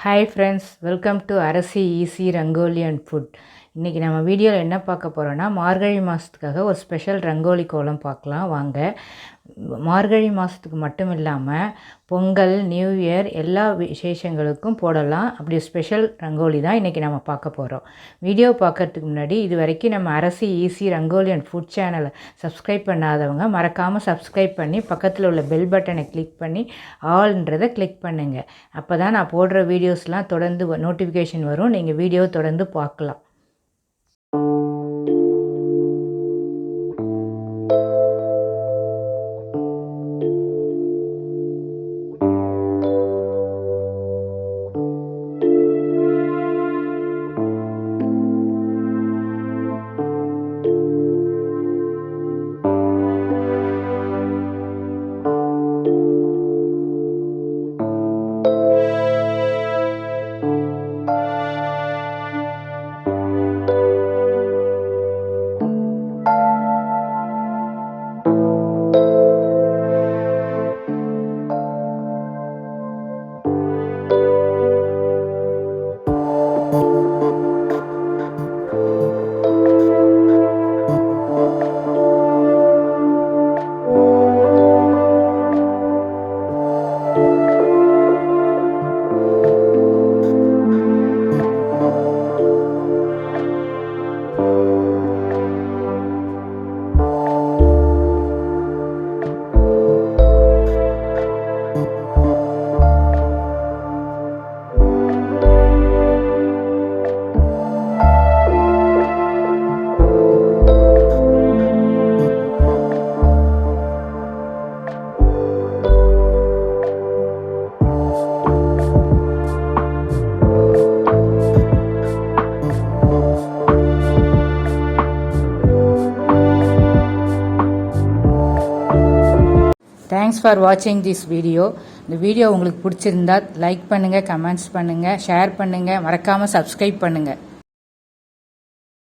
Hi friends, welcome to Arasi easy rangoli and food. இன்றைக்கி நம்ம வீடியோவில் என்ன பார்க்க போகிறோன்னா, மார்கழி மாதத்துக்காக ஒரு ஸ்பெஷல் ரங்கோலி கோலம் பார்க்கலாம் வாங்க. மார்கழி மாதத்துக்கு மட்டும் இல்லாமல் பொங்கல், நியூ இயர் எல்லா விசேஷங்களுக்கும் போடலாம். அப்படி ஸ்பெஷல் ரங்கோலி தான் இன்றைக்கி நம்ம பார்க்க போகிறோம். வீடியோ பார்க்குறதுக்கு முன்னாடி இது வரைக்கும் நம்ம அரசி ஈஸி ரங்கோலி அண்ட் ஃபுட் சேனலை சப்ஸ்கிரைப் பண்ணாதவங்க மறக்காமல் சப்ஸ்கிரைப் பண்ணி பக்கத்தில் உள்ள பெல் பட்டனை கிளிக் பண்ணி ஆல்ன்றதை கிளிக் பண்ணுங்கள். அப்போ தான் நான் போடுற வீடியோஸ்லாம் தொடர்ந்து நோட்டிஃபிகேஷன் வரும், நீங்கள் வீடியோ தொடர்ந்து பார்க்கலாம். தேங்க்ஸ் ஃபார் வாட்சிங் திஸ் வீடியோ. இந்த வீடியோ உங்களுக்கு பிடிச்சிருந்தா லைக் பண்ணுங்கள், கமெண்ட்ஸ் பண்ணுங்கள், ஷேர் பண்ணுங்கள், மறக்காமல் சப்ஸ்கிரைப் பண்ணுங்கள்.